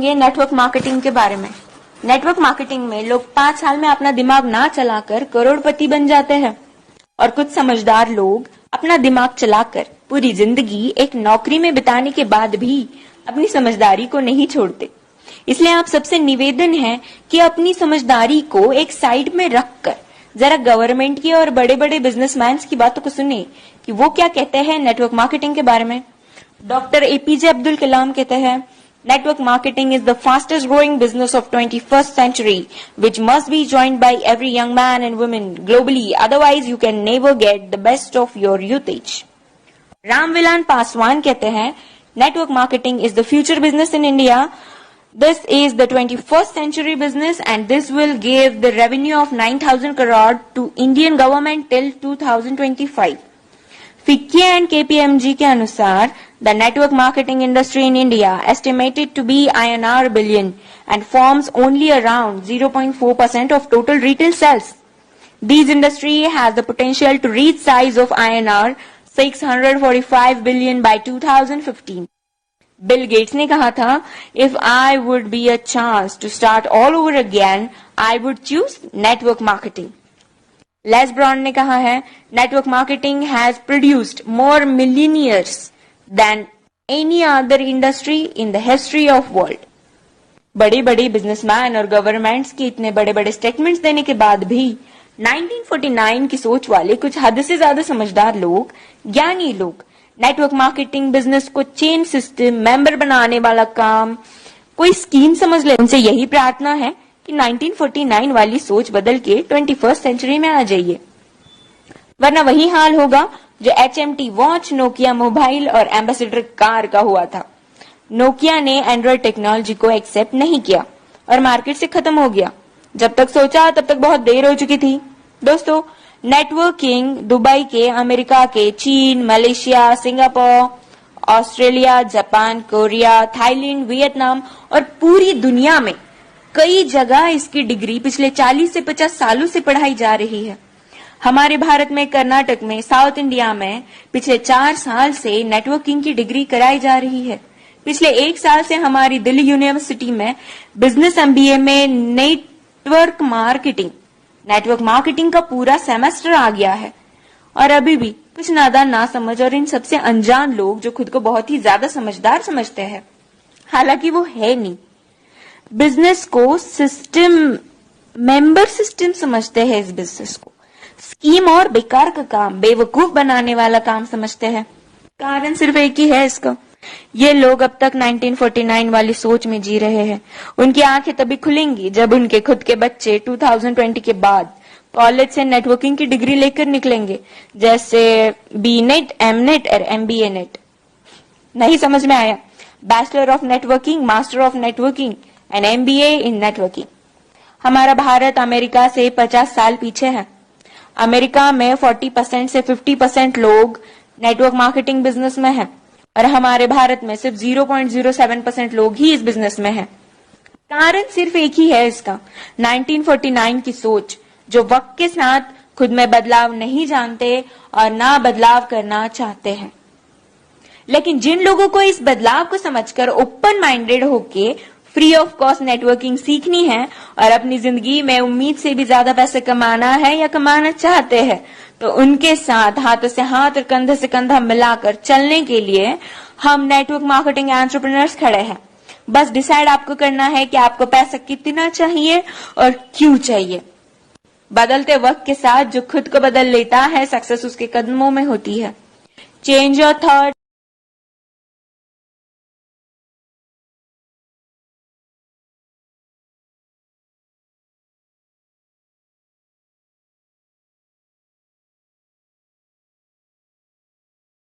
समझेंगे network marketing के बारे में। नेटवर्क मार्केटिंग में लोग 5 साल में अपना दिमाग ना चलाकर करोड़पति बन जाते हैं और कुछ समझदार लोग अपना दिमाग चलाकर पूरी जिंदगी एक नौकरी में बिताने के बाद भी अपनी समझदारी को नहीं छोड़ते। इसलिए आप सबसे निवेदन है कि अपनी समझदारी को एक साइड में रखकर जरा गवर्नमेंट की और बड़े बड़े बिजनेसमैन की बातों को सुने कि वो क्या कहते हैं नेटवर्क मार्केटिंग के बारे में। डॉक्टर एपीजे अब्दुल कलाम कहते हैं, Network marketing is the fastest growing business of 21st century, which must be joined by every young man and woman globally. Otherwise, you can never get the best of your usage. Ramvilas Paswan कहते हैं, Network marketing is the future business in India. This is the 21st century business and this will give the revenue of 9,000 crore to Indian government till 2025. FICCI and KPMG के अनुसार the network marketing industry in India estimated to be INR billion and forms only around 0.4% of total retail sales. This industry has the potential to reach size of INR 645 billion by 2015. Bill Gates ने कहा था, if I would be a chance to start all over again, I would choose network marketing. Les Brown ने कहा है, network marketing has produced more millionaires than any other industry in the history of world. बड़े बड़े businessman और governments के इतने बड़े बड़े स्टेटमेंट्स देने के बाद भी 1949 की सोच वाले कुछ हद से ज्यादा समझदार लोग, ज्ञानी लोग नेटवर्क मार्केटिंग बिजनेस को चेन सिस्टम, मेंबर बनाने वाला काम, कोई स्कीम समझ ले। उनसे यही प्रार्थना है कि 1949 वाली सोच बदल के 21st सेंचुरी में आ जाइए, वरना वही हाल होगा जो HMT वॉच, नोकिया मोबाइल और एम्बेसडर कार का हुआ था। नोकिया ने एंड्रॉइड टेक्नोलॉजी को एक्सेप्ट नहीं किया और मार्केट से खत्म हो गया। जब तक सोचा तब तक बहुत देर हो चुकी थी। दोस्तों, नेटवर्किंग दुबई के, अमेरिका के, चीन, Malaysia, Singapore, Australia, Japan, Korea, Thailand, Vietnam और पूरी दुनिया में कई जगह इसकी डिग्री पिछले 40 से 50 सालों से पढ़ाई जा रही है। हमारे भारत में, कर्नाटक में, साउथ इंडिया में पिछले 4 साल से नेटवर्किंग की डिग्री कराई जा रही है। पिछले 1 साल से हमारी दिल्ली यूनिवर्सिटी में बिजनेस MBA में नेटवर्क मार्केटिंग का पूरा सेमेस्टर आ गया है। और अभी भी कुछ नादान, ना समझ और इन सबसे अनजान लोग जो खुद को बहुत ही ज्यादा समझदार समझते हैं, हालांकि वो है नहीं, बिजनेस को सिस्टम, मेंबर सिस्टम समझते हैं। इस बिजनेस को स्कीम और बेकार का काम, बेवकूफ बनाने वाला काम समझते हैं। कारण सिर्फ एक ही है इसका, ये लोग अब तक 1949 वाली सोच में जी रहे हैं। उनकी आंखें तभी खुलेंगी जब उनके खुद के बच्चे 2020 के बाद कॉलेज से नेटवर्किंग की डिग्री लेकर निकलेंगे, जैसे BNet, MNet और MBA नेट। नहीं समझ में आया? Bachelor of networking, master of networking and MBA in networking. हमारा भारत अमेरिका से 50 साल पीछे है। अमेरिका में 40% से 50% लोग नेटवर्क मार्केटिंग बिजनेस में हैं और हमारे भारत में सिर्फ 0.07% लोग ही इस बिजनेस में हैं। कारण सिर्फ एक ही है इसका, 1949 की सोच, जो वक्त के साथ खुद में बदलाव नहीं जानते और ना बदलाव करना चाहते हैं। लेकिन जिन लोगों को इस बदलाव को समझकर ओपन माइंडेड होके फ्री ऑफ कॉस्ट नेटवर्किंग सीखनी है और अपनी जिंदगी में उम्मीद से भी ज्यादा पैसे कमाना है या कमाना चाहते हैं, तो उनके साथ हाथ से हाथ और कंधे से कंधा मिलाकर चलने के लिए हम नेटवर्क मार्केटिंग एंटरप्रेन्योर्स खड़े हैं। बस डिसाइड आपको करना है कि आपको पैसा कितना चाहिए और क्यों चाहिए। बदलते वक्त के साथ जो खुद को बदल लेता है, सक्सेस उसके कदमों में होती है। Change your thought,